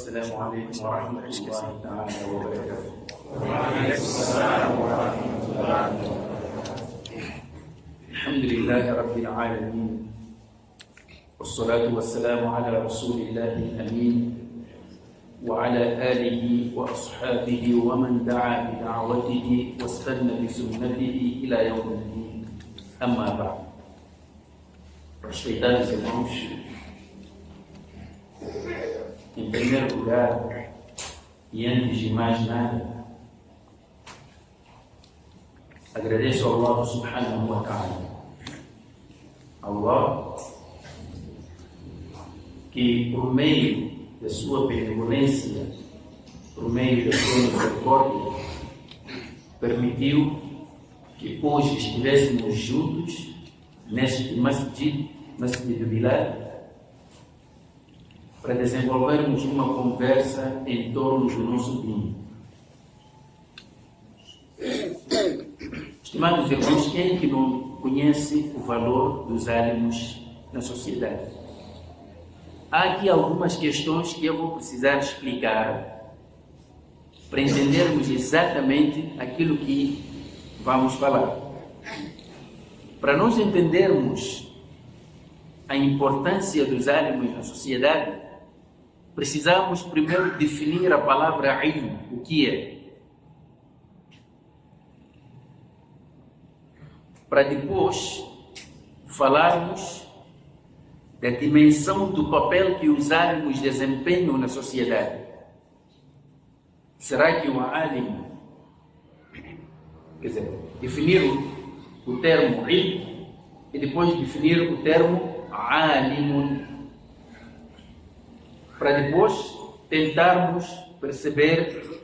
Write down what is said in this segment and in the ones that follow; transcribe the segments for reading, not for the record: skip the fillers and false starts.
السلام عليكم ورحمة الله تعالى وبركاته. وعليكم السلام ورحمة الله وبركاته. الحمد لله رب العالمين، والصلاة والسلام على رسول الله الأمين وعلى آله وأصحابه ومن دعا بدعوته واستنى بسنته إلى يوم الدين. أما بعد، respeitáveis irmãos, em primeiro lugar e antes de mais nada, agradeço ao Allah subhanahu wa ta'ala, Allah que por meio da sua benevolência, por meio da sua misericórdia, permitiu que hoje estivéssemos juntos neste masjid Bilal, para desenvolvermos uma conversa em torno do nosso dino. Estimados irmãos, quem é que não conhece o valor dos ânimos na sociedade? Há aqui algumas questões que eu vou precisar explicar para entendermos exatamente aquilo que vamos falar. Para nós entendermos a importância dos ânimos na sociedade, precisamos primeiro definir a palavra ilm, o que é, para depois falarmos da dimensão do papel que os ânimos desempenham na sociedade. Será que um alim, quer dizer, definir o termo ilm e depois definir o termo alimun, para depois tentarmos perceber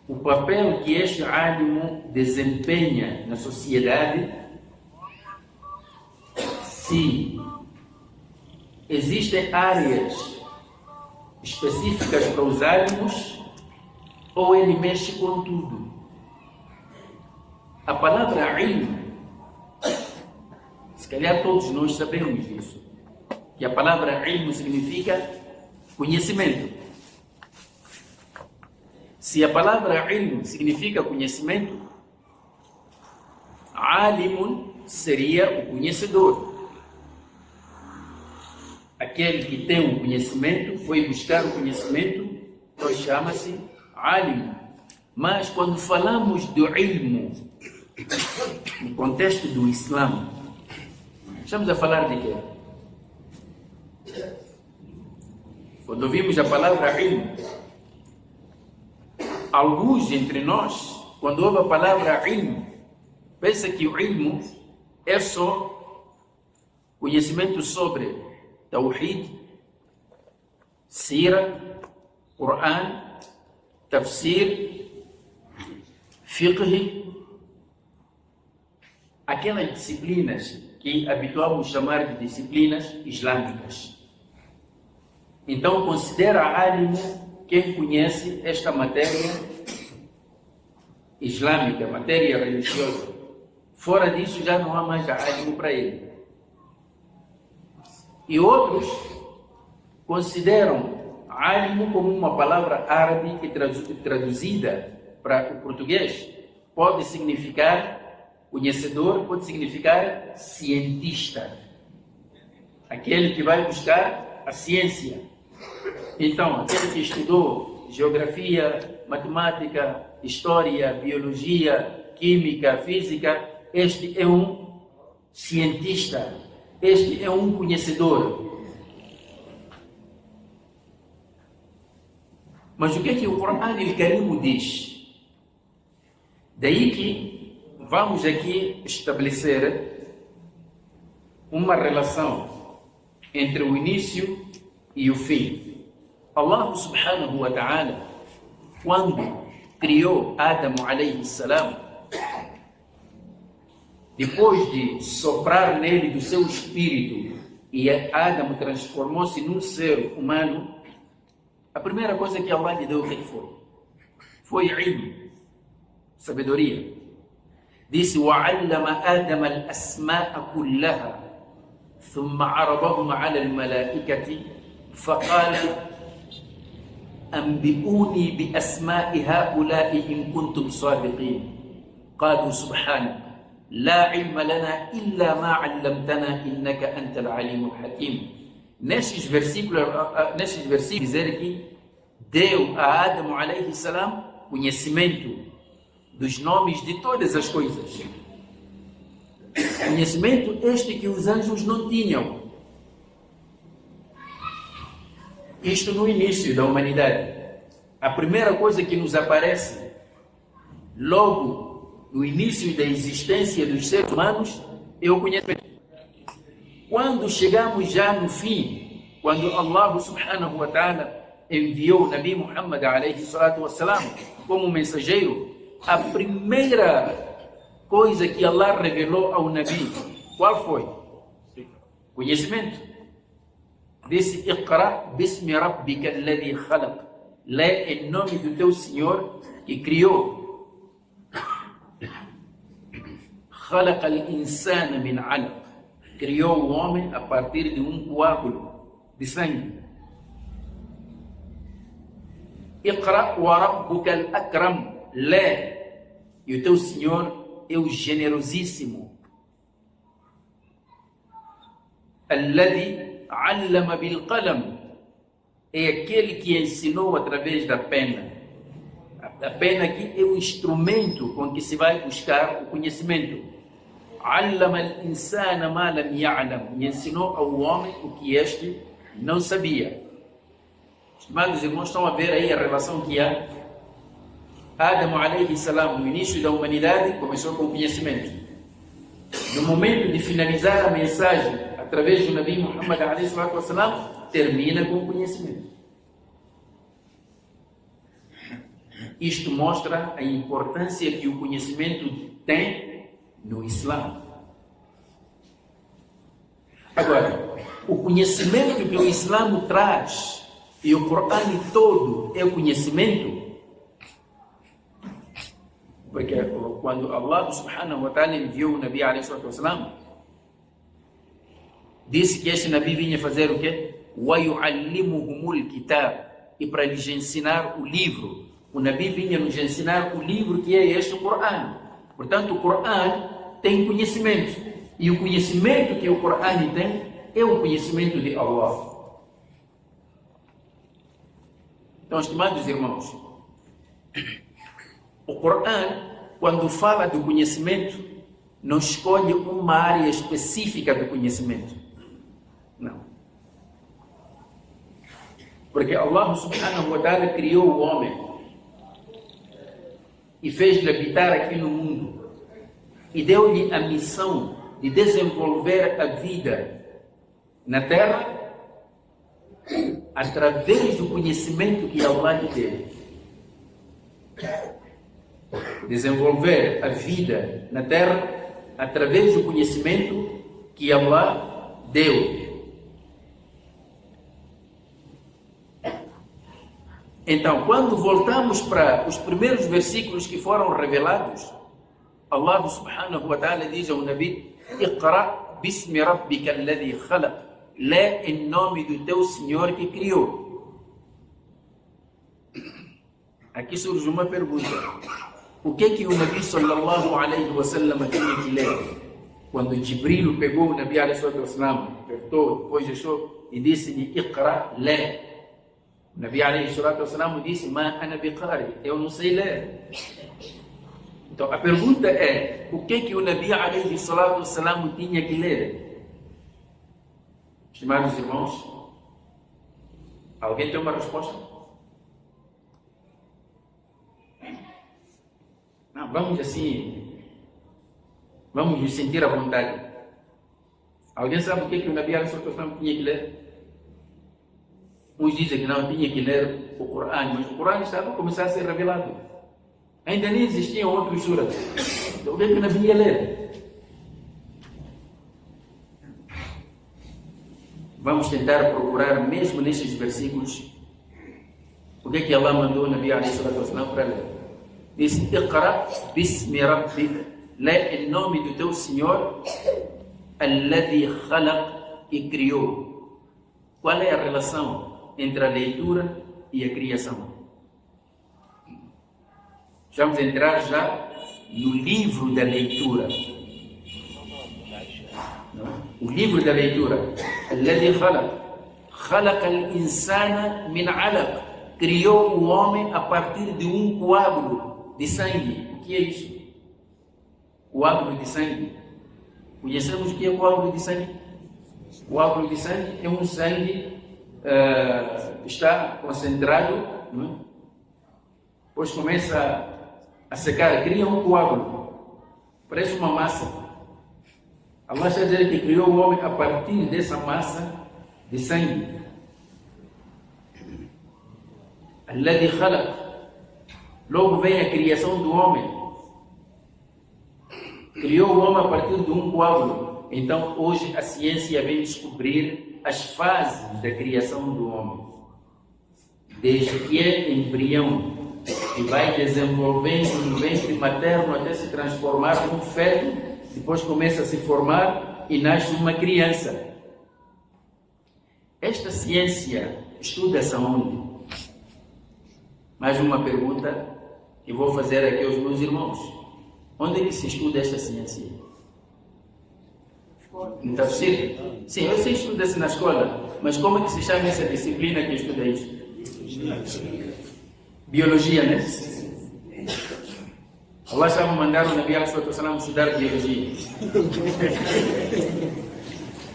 o papel que este alimu desempenha na sociedade, se existem áreas específicas para os alimos ou ele mexe com tudo. A palavra ilm, se calhar todos nós sabemos disso, que a palavra ilm significa conhecimento. Se a palavra ilm significa conhecimento, alimun seria o conhecedor. Aquele que tem um conhecimento, foi buscar o conhecimento, então chama-se alim. Mas quando falamos do ilm, no contexto do Islã, estamos a falar de quê? Quando ouvimos a palavra ilm, alguns entre nós, quando ouvem a palavra ilm, pensam que o ilm é só conhecimento sobre Tawhid, Sira, Quran, Tafsir, Fiqh, aquelas disciplinas que habituamos chamar de disciplinas islâmicas. Então considera alimu quem conhece esta matéria islâmica, matéria religiosa. Fora disso já não há mais alimu para ele. E outros consideram alimu como uma palavra árabe que traduzida para o português pode significar conhecedor, pode significar cientista, aquele que vai buscar a ciência. Então, aquele que estudou geografia, matemática, história, biologia, química, física, este é um cientista, este é um conhecedor. Mas o que é que o Corão Al-Karim diz? Daí que vamos aqui estabelecer uma relação entre o início e o fim. Allah subhanahu wa ta'ala, quando criou Adam alayhi salam, depois de soprar nele do seu espírito e Adam transformou-se num ser humano, a primeira coisa que Allah lhe deu, o que foi? Foi ilm, sabedoria. Disse: وَعَلَّمَ آدَمَ الْأَسْمَاءَ كُلَّهَا ثُمَّ عَرَضَهُمْ عَلَى الْمَلَائِكَةِ فَقَالَ أنبئوني بأسماء هؤلاء إن كنتم صادقين قالوا سبحانك لا علم لنا إلا ما علمتنا إنك أنت العليم الحكيم. Nestes versículos dizer que deu a Adão alayhi salam conhecimento dos nomes de todas as coisas. Conhecimento este que os anjos não tinham. Isto no início da humanidade. A primeira coisa que nos aparece logo no início da existência dos seres humanos é o conhecimento. Quando chegamos já no fim, quando Allah subhanahu wa ta'ala enviou o Nabi Muhammad alayhi salatu wassalam como mensageiro, a primeira coisa que Allah revelou ao Nabi, qual foi? Conhecimento. Disse: Iqra bismi rabbika alladhi khalaq. Lê em nome do teu Senhor que criou. Khalaqa al-insana min 'alaq. Criou o homem a partir de um coágulo de sangue. Iqra wa rabbuka al-akram. Lê, e o teu Senhor é o generosíssimo. Alladhi 'allama bil qalam, é aquele que ensinou através da pena. A pena aqui é o instrumento com que se vai buscar o conhecimento. 'Allama al-insana ma lam ya'lam, e ensinou ao homem o que este não sabia. Estimados irmãos, estão a ver aí a relação que há. Adão alayhi salam, no início da humanidade, começou com o conhecimento. No momento de finalizar a mensagem através do Nabi Muhammad alayhi salatu wassalam, termina com o conhecimento. Isto mostra a importância que o conhecimento tem no Islã. Agora, o conhecimento que o Islã traz e o Corão todo é o conhecimento, porque quando Allah subhanahu wa ta'ala enviou o Nabi alayhi salatu wassalam, disse que este Nabi vinha fazer o quê? وَيُعَلِّمُهُمُ الْكِتَابِ, e para lhes ensinar o livro. O Nabi vinha nos ensinar o livro que é este, o Corão. Portanto, o Corão tem conhecimento. E o conhecimento que o Corão tem é o conhecimento de Allah. Então, estimados irmãos, o Corão, quando fala do conhecimento, não escolhe uma área específica do conhecimento. Não. Porque Allah subhanahu wa ta'ala criou o homem e fez-lhe habitar aqui no mundo e deu-lhe a missão de desenvolver a vida na terra através do conhecimento que Allah lhe deu. Desenvolver a vida na terra através do conhecimento que Allah deu. Então, quando voltamos para os primeiros versículos que foram revelados, Allah subhanahu wa ta'ala diz ao Nabi: Iqra bismi rabbika alladhi khalaq. Lê em nome do teu Senhor que criou. Aqui surge uma pergunta. O que é que o Nabi sallallahu alayhi wa sallam tinha que ler? Quando Jibril pegou o Nabi alayhi salatu wa sallam, apertou, depois deixou e disse-lhe: Iqra, lê. O Nabi alayhi salatu wa sallam disse: Ma ana biqari, eu não sei ler. Então a pergunta é: o que é que o Nabi alayhi salatu wa sallam tinha que ler? Estimados irmãos, alguém tem uma resposta? Não, vamos assim, vamos nos sentir à vontade. Alguém sabe o que é que o Nabi alayhi salatu wa sallam tinha que ler? Uns dizem que não tinha que ler o Corão, mas o Corão estava a começar a ser revelado. Ainda nem existiam outros suras. Então o que é que o Nabi ia ler? Vamos tentar procurar, mesmo nestes versículos, o que é que Allah mandou o Nabi alayhi salatu wa sallam para ler. Diz: Iqra bismi rabbik, lê em nome do teu Senhor, alladhi khalaq, que criou. Qual é a relação entre a leitura e a criação. Vamos entrar já no livro da leitura. O livro da leitura. الذي خلق الإنسان من علق. Criou o homem a partir de um coágulo de sangue. O que é isso? Coágulo de sangue. Conhecemos o que é coágulo de sangue? Coágulo de sangue é um sangue que está concentrado, não é? Depois começa a secar, cria um coágulo, parece uma massa. Allah está dizendo que criou o homem a partir dessa massa de sangue. الذي خلق. Logo vem a criação do homem. Criou o homem a partir de um coágulo. Então hoje a ciência vem descobrir as fases da criação do homem. Desde que é embrião e vai desenvolvendo no ventre materno até se transformar num feto, depois começa a se formar e nasce uma criança. Esta ciência estuda-se aonde? Mais uma pergunta que vou fazer aqui aos meus irmãos. Onde é que se estuda esta ciência? No tafsir? Sim, eu sei que estuda-se na escola, mas como é que se chama essa disciplina que estuda isso? Biologia, né? Allah estava mandando o Nabi a.s.w. estudar biologia.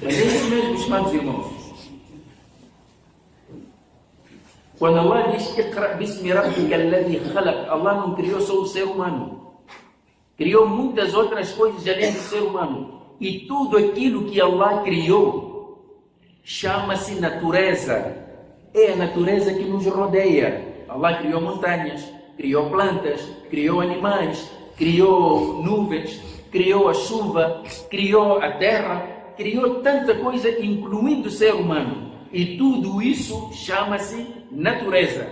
Mas é isso mesmo, meus amados irmãos. Quando Allah diz Iqra bismi rabbika alladhi khalaq, Allah não criou só o ser humano. Criou muitas outras coisas além do ser humano. E tudo aquilo que Allah criou chama-se natureza. É a natureza que nos rodeia. Allah criou montanhas, criou plantas, criou animais, criou nuvens, criou a chuva, criou a terra, criou tanta coisa, incluindo o ser humano. E tudo isso chama-se natureza.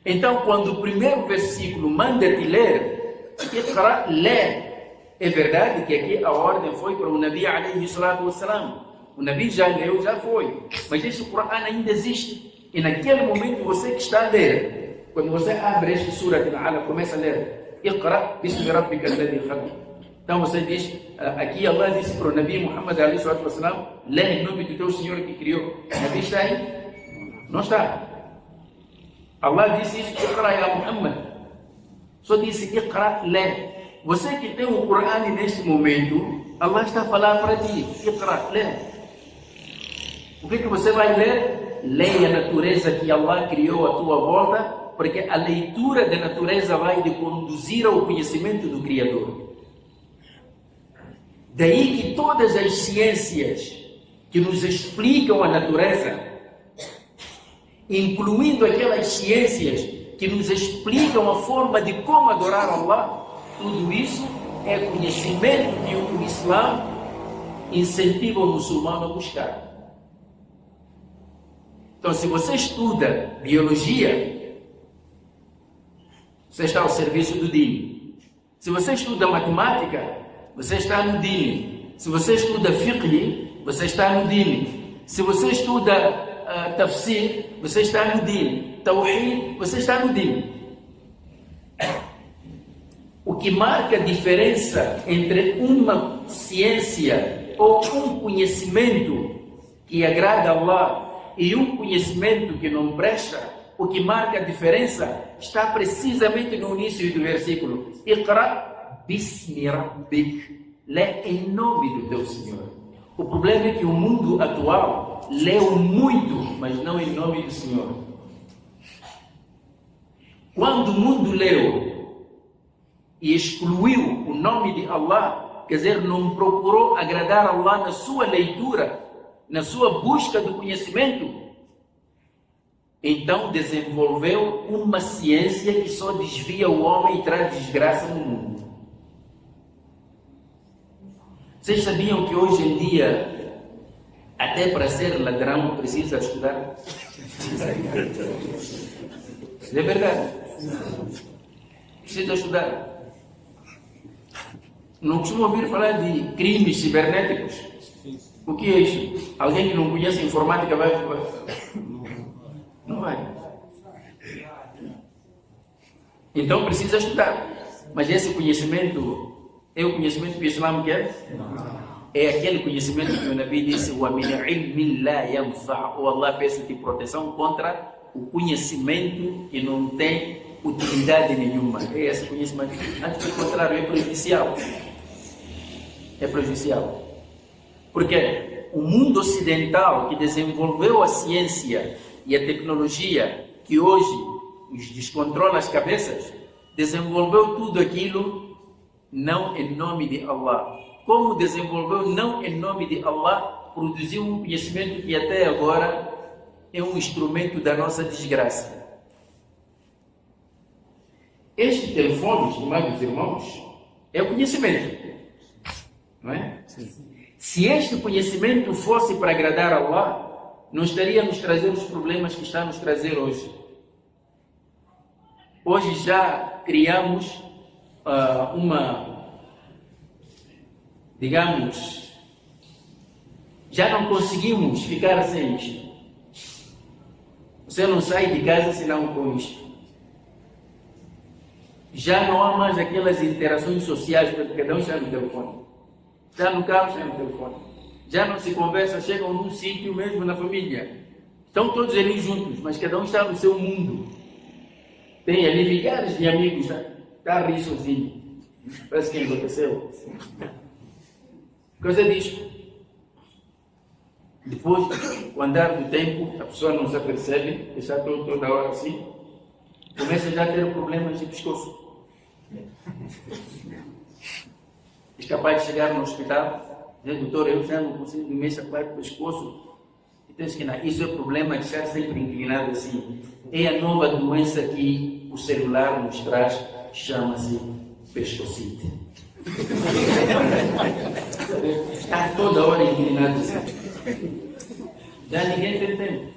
Então, quando o primeiro versículo manda-te ler, Iqra, lê. É verdade que aqui a ordem foi para o Nabi alayhi salatu wassalam. O Nabi já leu, já foi. Mas este Corão ainda existe. E naquele momento você que está a ler, quando você abre este Surah Al-Alaq, começa a ler Iqra bismi rabbika alladhi khalaq. Então você diz, aqui Allah disse para o Nabi Muhammad alayhi salatu wassalam, lê em nome do teu Senhor que criou. O Nabi está aí? Não está. Allah disse isso, Iqra ya Muhammad. Só disse Iqra, lê. Você que tem o Corão neste momento, Allah está a falar para ti, Iqra, lê. O que você vai ler? Leia a natureza que Allah criou à tua volta, porque a leitura da natureza vai te conduzir ao conhecimento do Criador. Daí que todas as ciências que nos explicam a natureza, incluindo aquelas ciências que nos explicam a forma de como adorar Allah, tudo isso é conhecimento que o Islã incentiva o muçulmano a buscar. Então, se você estuda biologia, você está ao serviço do Dini. Se você estuda matemática, você está no Dini. Se você estuda fiqh, você está no Dini. Se você estuda tafsir, você está no Dini. Tawhid, você está no Dini. O que marca a diferença entre uma ciência ou um conhecimento que agrada a Allah e um conhecimento que não presta, o que marca a diferença está precisamente no início do versículo. Iqra bismi rabbik. Lê em nome do teu Senhor. O problema é que o mundo atual leu muito, mas não em nome do Senhor. Quando o mundo leu e excluiu o nome de Allah, quer dizer, não procurou agradar a Allah na sua leitura, na sua busca do conhecimento, então desenvolveu uma ciência que só desvia o homem e traz desgraça no mundo. Vocês sabiam que hoje em dia, até para ser ladrão, precisa estudar? Isso é verdade. Precisa estudar. Não costumo ouvir falar de crimes cibernéticos. O que é isso? Alguém que não conhece informática vai... Não. vai. Então precisa estudar. Mas esse conhecimento é o conhecimento que o Islã quer? É aquele conhecimento que o Nabi disse: "Wa min ilmin la yanfa", ou Allah peça-te proteção contra o conhecimento que não tem utilidade nenhuma. É esse conhecimento. Antes do contrário, é prejudicial. É prejudicial. Porque o mundo ocidental que desenvolveu a ciência e a tecnologia, que hoje nos descontrola as cabeças, desenvolveu tudo aquilo não em nome de Allah. Como desenvolveu não em nome de Allah, produziu um conhecimento que até agora é um instrumento da nossa desgraça. Este telefone, estimados irmãos, é o conhecimento, não é? Sim. Se este conhecimento fosse para agradar a Allah, não estaria nos trazer os problemas que está nos trazer hoje. Hoje já criamos digamos, já não conseguimos ficar sem isto. Você não sai de casa senão com isto. Já não há mais aquelas interações sociais, porque cada um está no telefone. Está no carro, está no telefone. Já não se conversa, chegam num sítio mesmo na família. Estão todos ali juntos, mas cada um está no seu mundo. Tem ali milhares de amigos, está a rir sozinho. Parece que enlouqueceu. Coisa disto. Depois, com o andar do tempo, a pessoa não se apercebe, está toda hora assim, começa já a ter problemas de pescoço. É capaz de chegar no hospital, dizer: doutor, eu já não consigo me mexer com o pescoço. Então, isso é problema de estar sempre inclinado assim. É a nova doença que o celular nos traz, chama-se pescocite. Está toda hora inclinado assim. Já ninguém tem tempo.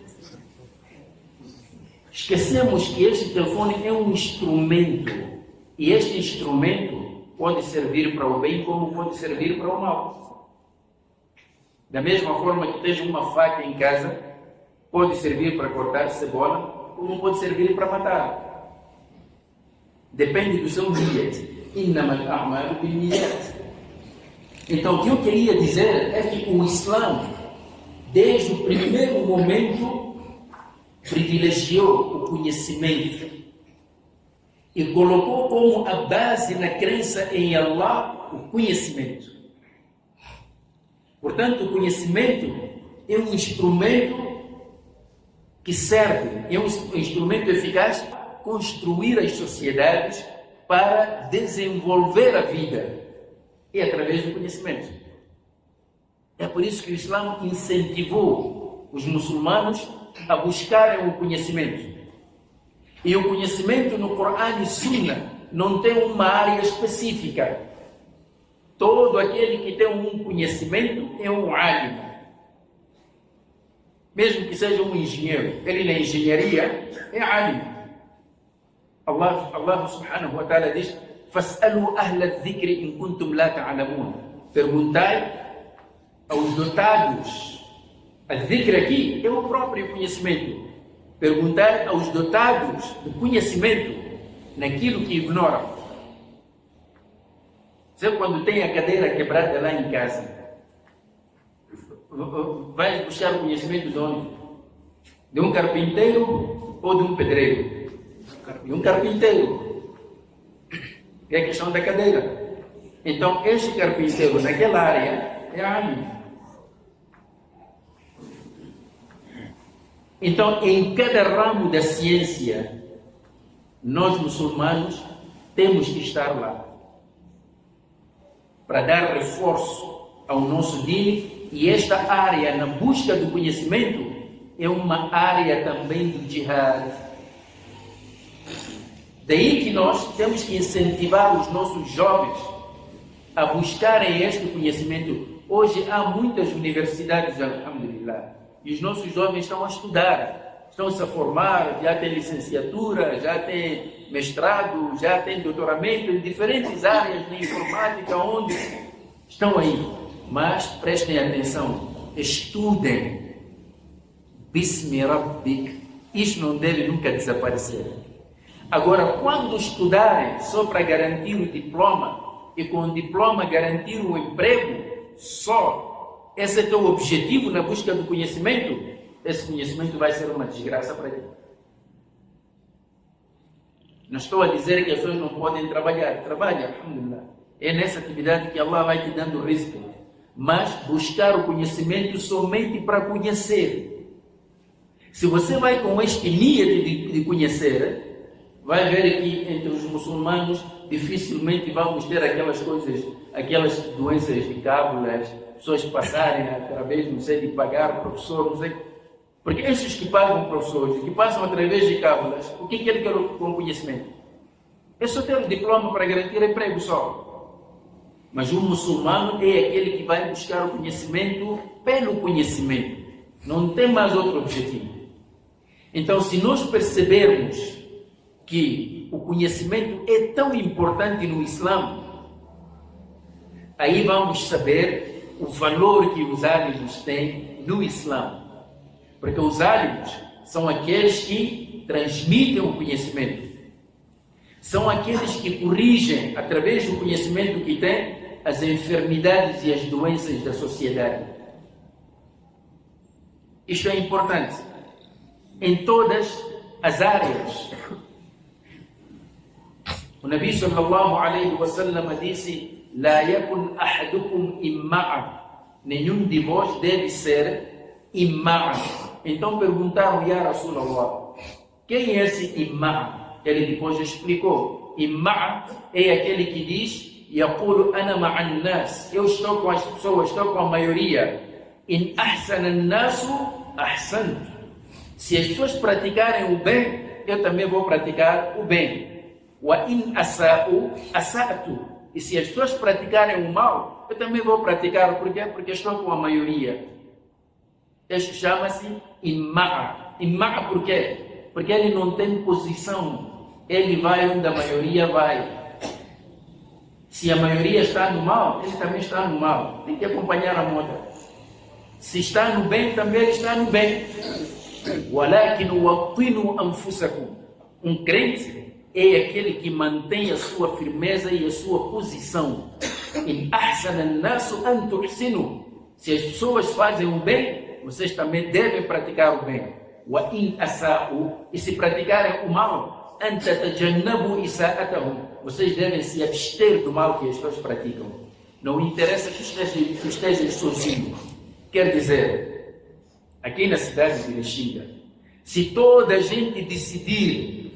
Esquecemos que este telefone é um instrumento. E este instrumento pode servir para o bem como pode servir para o mal. Da mesma forma que tens uma faca em casa, pode servir para cortar cebola, como pode servir para matar. Depende do seu niyat. Innamal a'malu binniyat. Então, o que eu queria dizer é que o Islã, desde o primeiro momento, privilegiou o conhecimento e colocou como a base na crença em Allah o conhecimento. Portanto, o conhecimento é um instrumento que serve, é um instrumento eficaz para construir as sociedades, para desenvolver a vida. É através do conhecimento. É por isso que o Islã incentivou os muçulmanos a buscarem o conhecimento. E o conhecimento no Corão e Sunna não tem uma área específica. Todo aquele que tem um conhecimento é um alim. Mesmo que seja um engenheiro, ele na engenharia é alim. Allah subhanahu wa ta'ala diz: "Fas'alu ahla adh-dhikri in kuntum la ta'lamun." Perguntai aos dotados. Adh-dhikr aqui é o próprio conhecimento. Perguntar aos dotados do conhecimento naquilo que ignoram. Você, quando tem a cadeira quebrada lá em casa, vai buscar o conhecimento de onde? De um carpinteiro ou de um pedreiro? De um carpinteiro. É a questão da cadeira. Então, este carpinteiro naquela área é alim. Então, em cada ramo da ciência, nós muçulmanos temos que estar lá para dar reforço ao nosso deen, e esta área na busca do conhecimento é uma área também do jihad. Daí que nós temos que incentivar os nossos jovens a buscarem este conhecimento. Hoje há muitas universidades, alhamdulillah, e os nossos jovens estão a estudar, estão-se a formar, já têm licenciatura, já têm mestrado, já têm doutoramento em diferentes áreas de informática, onde estão aí. Mas prestem atenção, estudem. Bismi Rabbik Isso não deve nunca desaparecer. Agora, quando estudarem só para garantir o diploma e com o diploma garantir o emprego, só esse é teu objetivo na busca do conhecimento, esse conhecimento vai ser uma desgraça para ti. Não estou a dizer que as pessoas não podem trabalhar. Trabalha, alhamdulillah. É nessa atividade que Allah vai te dando risco. Mas buscar o conhecimento somente para conhecer. Se você vai com este nível de conhecer, vai ver que entre os muçulmanos dificilmente vamos ter aquelas coisas, aquelas doenças de cábulas, pessoas passarem através, não sei, de pagar professor, não sei. Porque esses que pagam professores, que passam através de cábulas, o que ele quer com conhecimento? É só ter um diploma para garantir emprego só. Mas o muçulmano é aquele que vai buscar o conhecimento pelo conhecimento. Não tem mais outro objetivo. Então, se nós percebermos que o conhecimento é tão importante no Islã, aí vamos saber o valor que os álimos têm no Islã. Porque os álimos são aqueles que transmitem o conhecimento. São aqueles que corrigem, através do conhecimento que têm, as enfermidades e as doenças da sociedade. Isto é importante em todas as áreas. O Nabi sallallahu alaihi wasallam disse: "La yakun ahadukum imma'a." Nenhum de vós deve ser imma'a. Então perguntaram: "Ya Rasulallah, quem é esse imma'a?" Ele depois explicou: imma'a é aquele que diz: "Yaqulu ana ma'an nas." Eu estou com as pessoas, estou com a maioria. In ahsana an-nasu ahsantu. Se as pessoas praticarem o bem, eu também vou praticar o bem. Wa in asa'u asa'tu. E se as pessoas praticarem o mal, eu também vou praticar. Por quê? Porque estou com a maioria. Isso chama-se imma'a. Imma'a por quê? Porque ele não tem posição. Ele vai onde a maioria vai. Se a maioria está no mal, ele também está no mal. Tem que acompanhar a moda. Se está no bem, também ele está no bem. وَلَكِنْ وَطِّنُوا أَنفُسَكُمْ. Um crente é aquele que mantém a sua firmeza e a sua posição. إِنْ أَحْسَنَ النَّاسُ أَنْ تُحْسِنُوا. Se as pessoas fazem o bem, vocês também devem praticar o bem. وَإِنْ أَسَاءُوا. E se praticarem o mal, أَنْ تَتَجَنَّبُوا إِسَاءَتَهُمْ. Vocês devem se abster do mal que as pessoas praticam. Não interessa que estejam sozinhos. Quer dizer, aqui na cidade de Lixinga, se toda a gente decidir,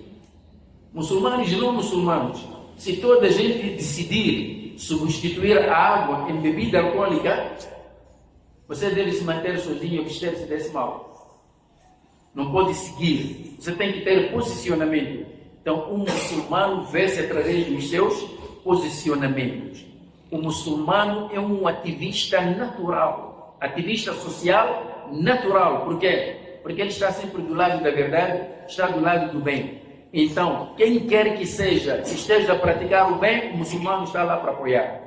muçulmanos e não muçulmanos, se toda a gente decidir substituir a água em bebida alcoólica, você deve se manter sozinho e abster-se desse mal. Não pode seguir. Você tem que ter posicionamento. Então, um muçulmano vê-se através dos seus posicionamentos. O muçulmano é um ativista natural, ativista social natural. Por quê? Porque ele está sempre do lado da verdade, está do lado do bem. Então, quem quer que seja, que esteja a praticar o bem, o muçulmano está lá para apoiar.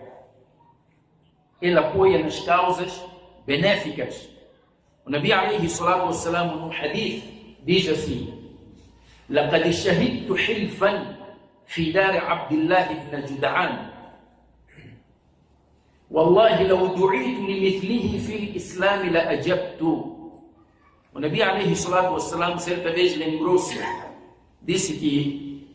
Ele apoia nas causas benéficas. O Nabi alayhi salatu wassalam, no hadith, diz assim: لقد شهدت حلفا في دار عبد الله بن جدعان والله لو دعيت لمثله في الإسلام لأجبت. O Nabi alayhi salatu wassalam certa vez lembrou-se, disse que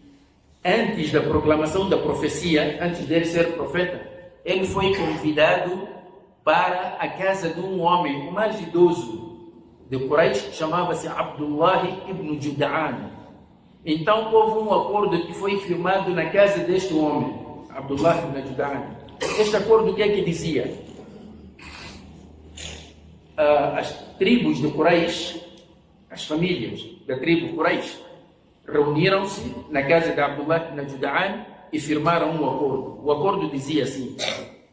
antes da proclamação da profecia, antes dele ser profeta, ele foi convidado para a casa de um homem, o mais idoso de Quraysh, chamava-se Abdullah ibn Jud'an. Então houve um acordo que foi firmado na casa deste homem, Abdullah ibn Jud'an. Este acordo o que é que dizia? As tribos de Quraysh, as famílias da tribo Quraysh, reuniram-se na casa de Abdullah ibn Jud'an e firmaram um acordo. O acordo dizia assim: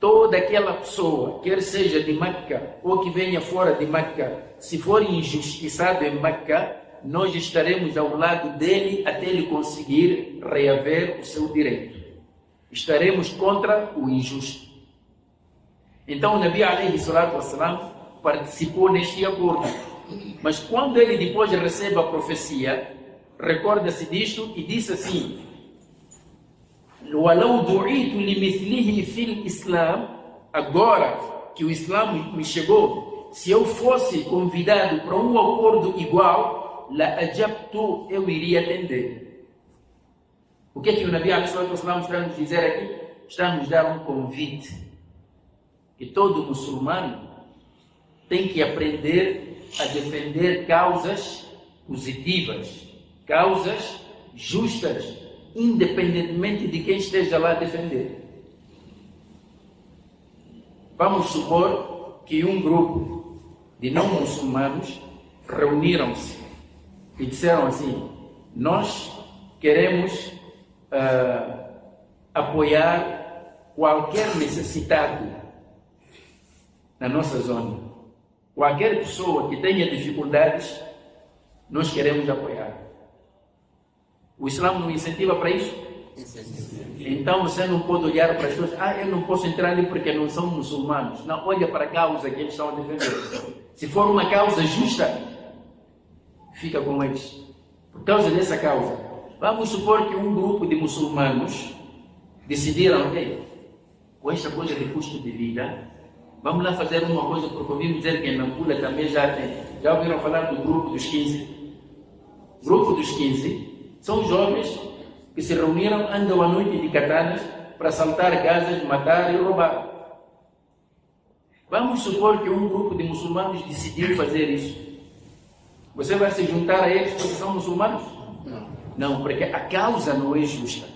toda aquela pessoa, quer seja de Meca ou que venha fora de Meca, se for injustiçado em Meca, nós estaremos ao lado dele até ele conseguir reaver o seu direito. Estaremos contra o injusto. Então o Nabi alayhi salatu wassalam participou neste acordo. Mas quando ele depois recebe a profecia, recorda-se disto e disse assim: وَلَوْ دُعِيتُ لِمِثْلِهِ فِي الْإِسْلَامِ. Agora que o Islã me chegou, se eu fosse convidado para um acordo igual, la ajabtu, eu iria atender. O que é que o Nabi a.s.w. está a nos dizer aqui? Está a nos dar um convite que todo muçulmano tem que aprender a defender causas positivas, causas justas, independentemente de quem esteja lá a defender. Vamos supor que um grupo de não muçulmanos reuniram-se e disseram assim: nós queremos apoiar qualquer necessitado na nossa zona. Qualquer pessoa que tenha dificuldades, nós queremos apoiar. O Islã não incentiva para isso? Então você não pode olhar para as pessoas: eu não posso entrar ali porque não são muçulmanos. Não, olha para a causa que eles estão a defender. Se for uma causa justa, fica com eles. Por causa dessa causa. Vamos supor que um grupo de muçulmanos decidiram: com esta coisa de custo de vida, vamos lá fazer uma coisa, porque ouvimos dizer que em Nampula também já tem. Já ouviram falar do grupo dos 15? O grupo dos 15 são jovens que se reuniram, andam à noite de katanas para assaltar casas, matar e roubar. Vamos supor que um grupo de muçulmanos decidiu fazer isso. Você vai se juntar a eles porque são muçulmanos? Não, porque a causa não é justa.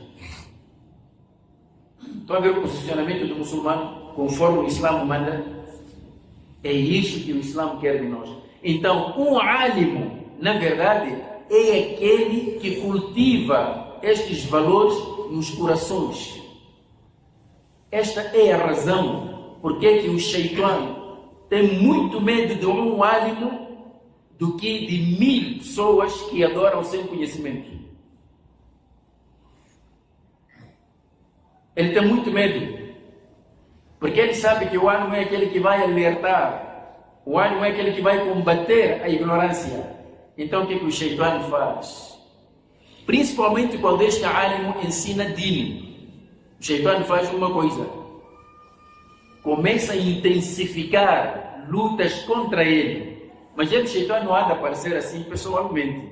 Estão a ver o posicionamento do muçulmano conforme o Islã manda? É isso que o Islã quer de nós. Então, um álimo, na verdade, é aquele que cultiva estes valores nos corações. Esta é a razão porque que o Shaitã tem muito medo de um álimo do que de 1000 pessoas que adoram sem conhecimento. Ele tem muito medo, porque ele sabe que o álimo é aquele que vai alertar, o álimo é aquele que vai combater a ignorância. Então o que o Shaitã faz? Principalmente quando este álimo ensina dino, o Shaitã faz uma coisa: começa a intensificar lutas contra ele. Mas ele, Shaitã, não há de aparecer assim pessoalmente.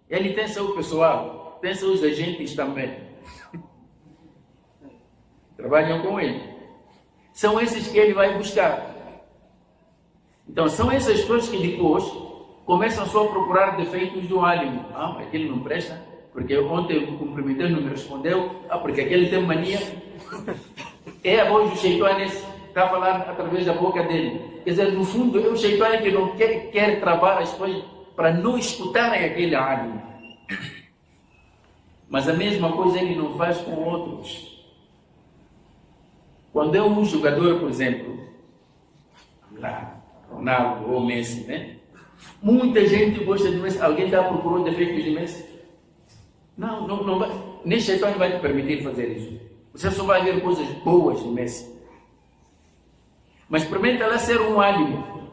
Ele tem seu pessoal, tem seus agentes também. Trabalham com ele. São esses que ele vai buscar. Então são essas pessoas que depois começam só a procurar defeitos do álimo. Mas aquele não presta, porque ontem eu cumprimentei e não me respondeu. Porque aquele tem mania. É a voz do Shaitã está a falar através da boca dele. Quer dizer, no fundo, é o Shaitã que não quer travar as pessoas para não escutarem aquele álimo. Mas a mesma coisa ele não faz com outros. Quando é um jogador, por exemplo, Ronaldo ou Messi, né? Muita gente gosta de Messi. Alguém já procurou defeitos de Messi? Não vai. Nem Shaitã vai te permitir fazer isso. Você só vai ver coisas boas de Messi. Mas experimenta lá ser um álimo.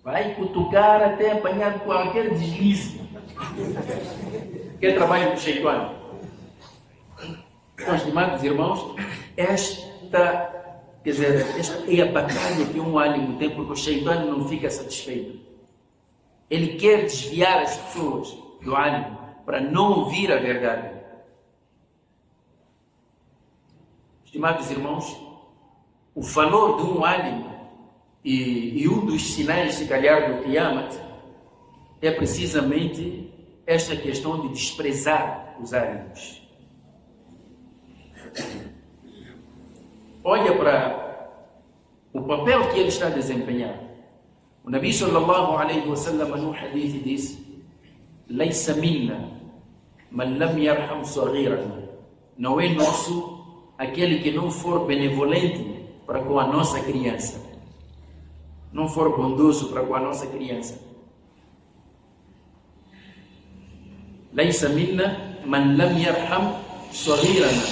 Vai cutucar até apanhar qualquer deslize. Que é trabalho do Shaitã. Então, estimados irmãos, esta é a batalha que um álimo tem, porque o Shaitã não fica satisfeito. Ele quer desviar as pessoas do álimo para não ouvir a verdade. Estimados irmãos, o valor de um álimo e um dos sinais, se calhar, do Qiyamat é precisamente esta questão de desprezar os álимos. Olha para o papel que ele está a desempenhar. O Nabi sallallahu alaihi wa sallam no hadith diz: "Laysa minna man lam yarham saghirana." Não é nosso aquele que não for benevolente para com a nossa criança, não for bondoso para com a nossa criança. "Laysa minna man lam yarham saghirana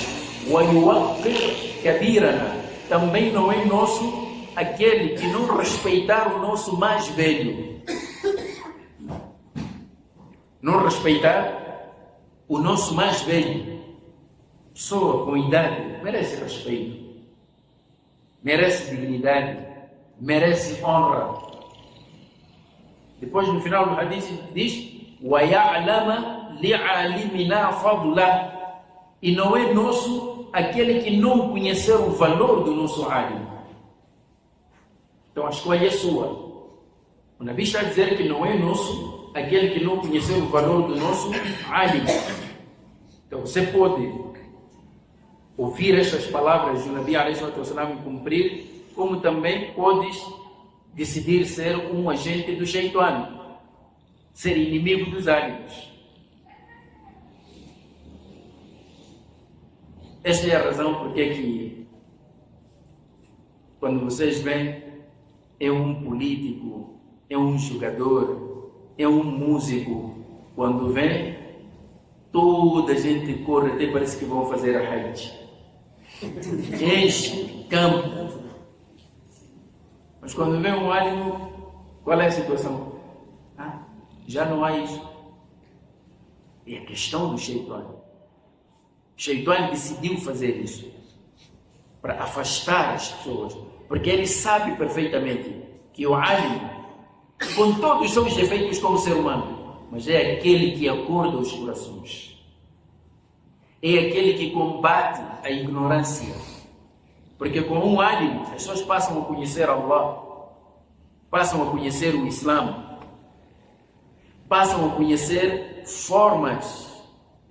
wa yuwaqqir kabirana." Também não é nosso aquele que não respeitar o nosso mais velho. não respeitar o nosso mais velho. Pessoa com idade merece respeito, merece dignidade, merece honra. Depois, no final do hadith, diz: وَيَعْلَمَ لِعَلِمِنَا فَضْلَهُ. E não é nosso aquele que não conhecer o valor do nosso alim. Então a escolha é sua. O Nabi está a dizer que não é nosso aquele que não conhecer o valor do nosso alim. Então você pode ouvir estas palavras do Nabi alayhi salatu wassalam e cumprir, como também podes decidir ser um agente do Shaitan, ser inimigo dos alims. Esta é a razão porque é que, quando vocês veem, é um político, é um jogador, é um músico, quando vem, toda a gente corre, até parece que vão fazer a Hajj. Enche campo. Mas quando vem um alimo, qual é a situação? Já não há isso. É a questão do Shaitan. O Shaitan decidiu fazer isso para afastar as pessoas, porque ele sabe perfeitamente que o alim, com todos os seus defeitos como ser humano, mas é aquele que acorda os corações, é aquele que combate a ignorância, porque com um alim as pessoas passam a conhecer Allah, passam a conhecer o Islã, passam a conhecer formas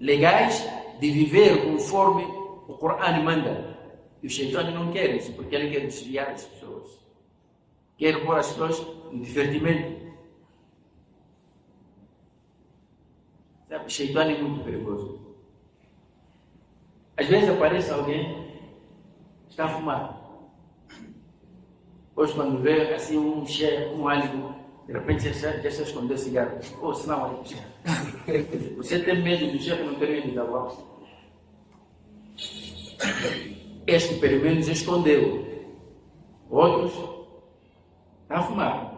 legais de viver conforme o Corão manda. E o Shaitan não quer isso, porque ele quer desviar as pessoas, quer pôr as pessoas no divertimento. Sabe, o Shaitan é muito perigoso. Às vezes aparece alguém que está a fumar. Hoje, quando vê assim um chefe, um álico, de repente já se escondeu o cigarro. Ou senão, você tem medo do chefe, não tem medo da Allah. Este pelo menos escondeu. Outros está a fumar.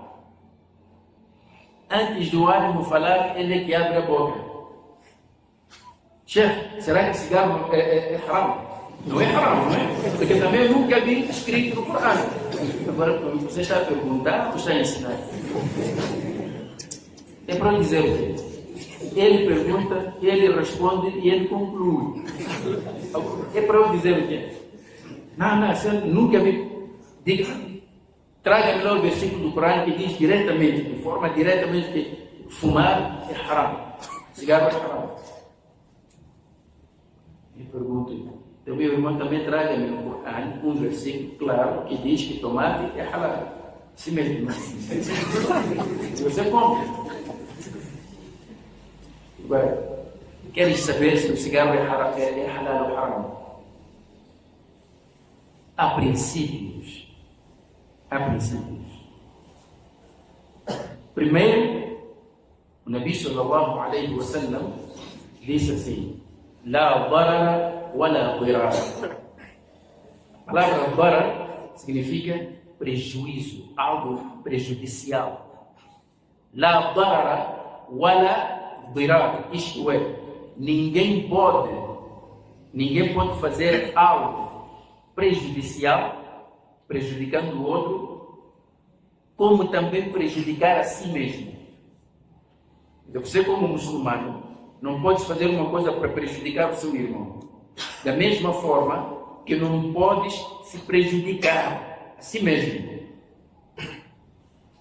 Antes do ânimo falar, ele é que abre a boca. Chefe, será que cigarro é haram? Não é haram, não é? Porque também eu nunca vi escrito no Corão. Agora, você está a perguntar ou está a ensinar? É para dizer o quê? Ele pergunta, ele responde e ele conclui. É para eu dizer o quê? Não, você nunca vi. Diga, traga-me lá o versículo do Corão que diz diretamente, de forma diretamente, que fumar é haram, cigarro é haram. E pergunto, então meu irmão também traga-me no Corão um versículo claro que diz que tomate é halal. Se mesmo. Se você compra. Agora, queres saber se o cigarro é halal ou haram? Há princípios. Primeiro, o Nabi sallallahu alayhi wa sallam disse assim: La darara wa la dirar. A palavra darar significa prejuízo, algo prejudicial. La darara wa la dirar. Isto é, ninguém pode fazer algo prejudicial, prejudicando o outro, como também prejudicar a si mesmo. Então, você como muçulmano não pode fazer uma coisa para prejudicar o seu irmão. Da mesma forma que não podes se prejudicar a si mesmo.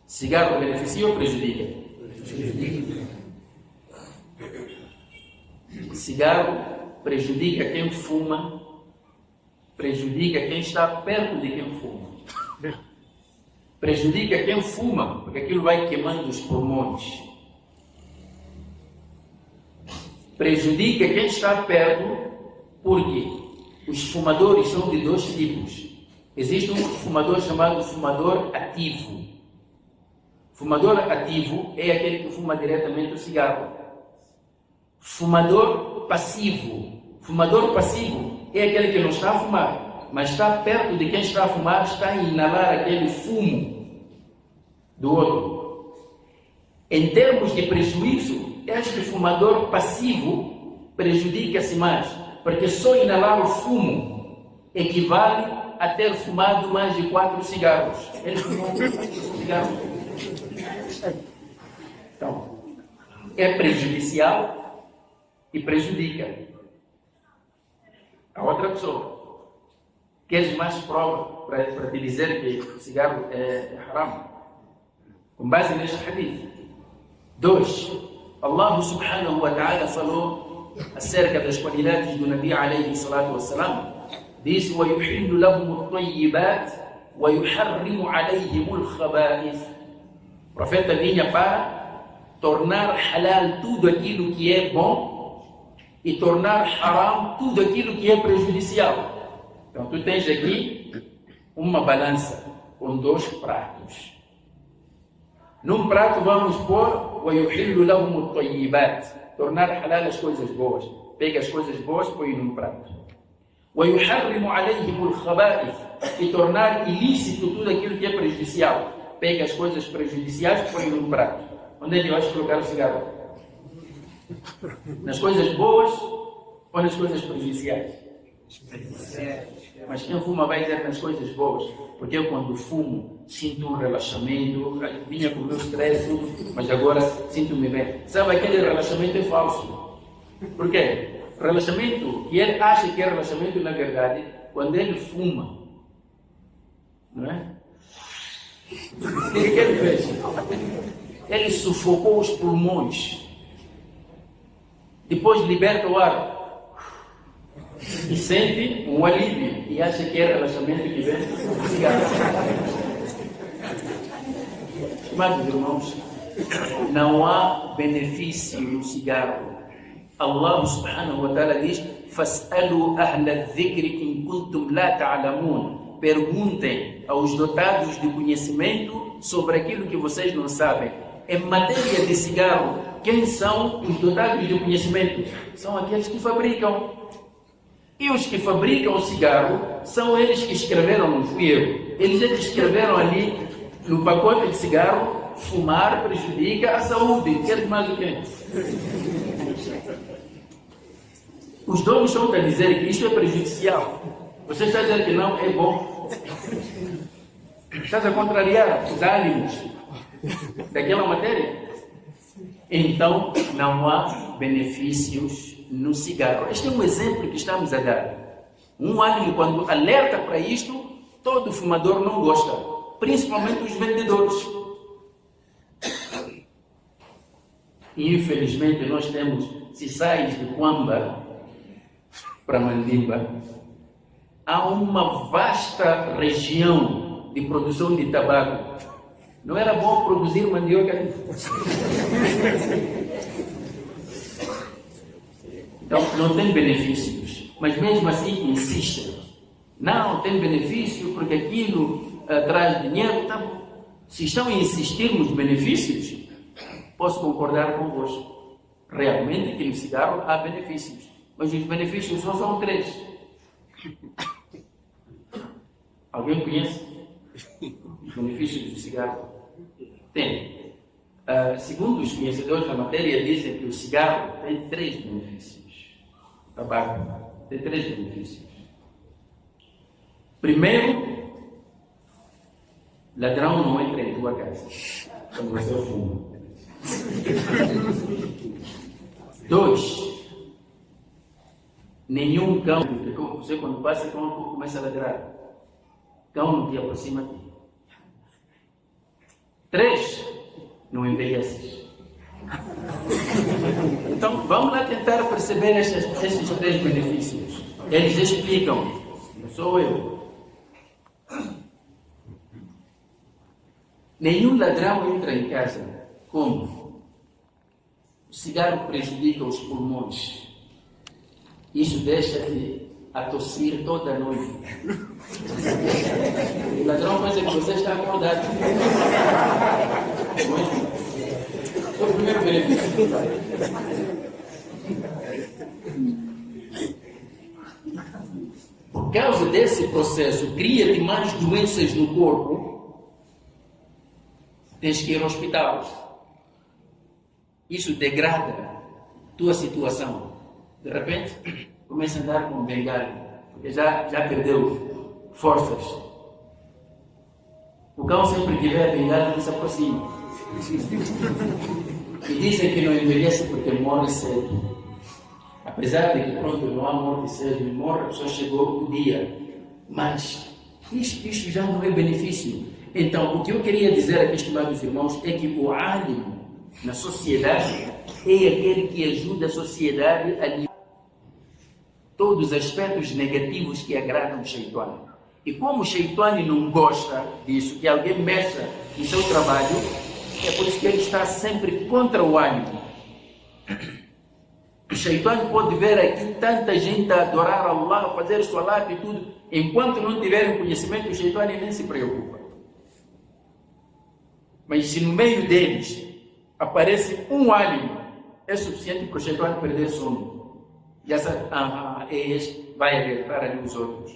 Cigarro beneficia ou prejudica? Cigarro prejudica quem fuma, prejudica quem está perto de quem fuma. Prejudica quem fuma, porque aquilo vai queimando os pulmões. Prejudica quem está perto, porque os fumadores são de dois tipos. Existe um fumador chamado fumador ativo. Fumador ativo é aquele que fuma diretamente o cigarro. Fumador passivo. Fumador passivo é aquele que não está a fumar, mas está perto de quem está a fumar, está a inalar aquele fumo do outro. Em termos de prejuízo, este fumador passivo prejudica-se mais, porque só inalar o fumo equivale a ter fumado mais de 4 cigarros. Ele fumou 4 cigarros. Então, é prejudicial e prejudica a outra pessoa. Queres mais prova para te dizer que o cigarro é haram? Com base neste hadith. 2. Allah subhanahu wa ta'ala falou acerca das qualidades do Nabi alayhi salatu wassalam. Diz: وَيُحِلُّ لَهُمُ الطَّيِّبَاتِ وَيُحَرِّمُ عَلَيْهِمُ الْخَبَائِثِ. O profeta vinha para tornar halal tudo aquilo que é bom e tornar haram tudo aquilo que é prejudicial. Então tu tens aqui uma balança com 2 pratos. Num prato vamos pôr وَيُحِلُّ لَهُمُ الطَّيِّبَاتِ, tornar halal as coisas boas. Pega as coisas boas e põe num prato. وَيُحَرِّمُ عَلَيْهِمُ الْخَبَائِثِ, e tornar ilícito tudo aquilo que é prejudicial. Pega as coisas prejudiciais e põe num prato. Onde é que eu acho que colocar o cigarro? Nas coisas boas ou nas coisas prejudiciais? Mas quem fuma vai dizer nas coisas boas, porque eu quando fumo sinto um relaxamento, vinha com o meu stress, mas agora sinto-me bem. Sabe, aquele relaxamento é falso. Por quê? Relaxamento que ele acha que é relaxamento, na verdade, quando ele fuma, não é? O que ele fez? Ele sufocou os pulmões, depois liberta o ar e sente um alívio e acha que é relaxamento que vem do cigarro. Estimados irmãos, não há benefício no cigarro. Allah subhanahu wa ta'ala diz: فَاسْأَلُوا أَهْلَ الذِّكْرِ إِن كُنتُمْ لَا تَعْلَمُونَ. Perguntem aos dotados de conhecimento sobre aquilo que vocês não sabem. Em matéria de cigarro, quem são os dotados de conhecimento? São aqueles que fabricam. E os que fabricam o cigarro são eles que escreveram, não fui eu. Eles escreveram ali no pacote de cigarro: fumar prejudica a saúde. Queres mais o quê? Os donos estão a dizer que isto é prejudicial. Você está a dizer que não, é bom. Estás a contrariar os ânimos daquela matéria. Então, não há benefícios no cigarro. Este é um exemplo que estamos a dar. Um ânimo, quando alerta para isto, todo fumador não gosta, principalmente os vendedores. E, infelizmente, nós temos, se sais de Quamba para Mandimba, há uma vasta região de produção de tabaco. Não era bom produzir mandioca ali? Então, não tem benefícios, mas mesmo assim insistem. Não, tem benefício porque aquilo traz dinheiro. Tá bom. Se estão a insistir nos benefícios, posso concordar convosco. Realmente que no cigarro há benefícios, mas os benefícios só são 3. Alguém conhece os benefícios do cigarro? Tem. Segundo os conhecedores da matéria, dizem que o cigarro tem 3 benefícios. O tabaco tem 3 benefícios. Primeiro, ladrão não entra em tua casa quando você fuma. 2, nenhum cão, você quando passa, o cão começa a ladrar. Cão não te aproxima de ti. 3, não envelheces. Então, vamos lá tentar perceber estes 3 benefícios. Eles explicam, não sou eu. Nenhum ladrão entra em casa. Como? O cigarro prejudica os pulmões. Isso deixa-te a tossir toda a noite. O ladrão pensa que você está acordado. É o primeiro benefício. Por causa desse processo, cria-te mais doenças no corpo. Tens que ir ao hospital. isso degrada tua situação. De repente, começa a andar com bengala, porque já perdeu forças. O cão sempre que vê a bengala não se aproxima. E dizem que não envelhece porque morre cedo. Apesar de que, pronto, não há morte cedo, morre, a pessoa chegou o dia. Mas isso já não é benefício. Então, o que eu queria dizer aqui, estimados irmãos, é que o álimo na sociedade é aquele que ajuda a sociedade a lidar todos os aspectos negativos que agradam o Shaitani. E como o Shaitani não gosta disso, que alguém mexa no seu trabalho, é por isso que ele está sempre contra o álimo. O Shaitani pode ver aqui tanta gente a adorar a Allah, a fazer salat e tudo, enquanto não tiverem conhecimento, o Shaitani nem se preocupa. Mas se no meio deles aparece um álimo, é suficiente para o Shaitani perder sono. Já sabe, é este, vai alertar ali os outros.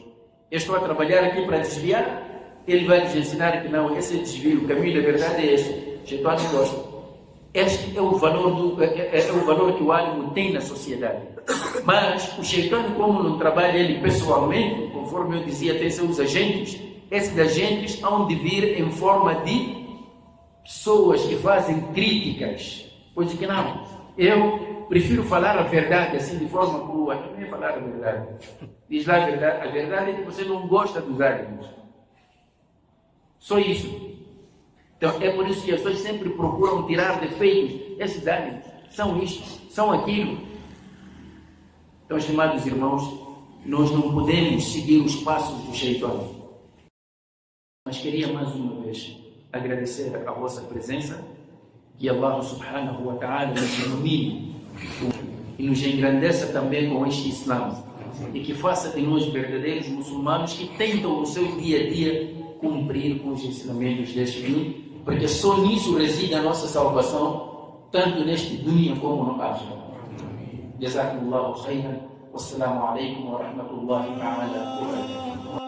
Eu estou a trabalhar aqui para desviar, ele vai nos ensinar que não, esse é desvio, o caminho da verdade é este. O Shaitani gosta. Este é o valor que o álimo tem na sociedade. Mas o Shaitani, como não trabalha ele pessoalmente, conforme eu dizia, tem seus agentes, esses agentes hão de vir em forma de pessoas que fazem críticas. Pois que não, eu prefiro falar a verdade assim de forma crua, não é falar a verdade. Diz lá a verdade é que você não gosta dos álimos. Só isso. Então é por isso que as pessoas sempre procuram tirar defeitos. Esses álimos são isto, são aquilo. Então, estimados irmãos, nós não podemos seguir os passos do Shaitani. Mas queria mais uma vez agradecer a vossa presença, que Allah subhanahu wa ta'ala nos ilumine e nos engrandeça também com este Islã, e que faça de nós verdadeiros muçulmanos que tentam no seu dia a dia cumprir com os ensinamentos deste livro, porque só nisso reside a nossa salvação, tanto neste dunya como no akhirah. Jazakumullahu khairan. Wassalamu alaikum wa rahmatullahi ta'ala wa barakatuh.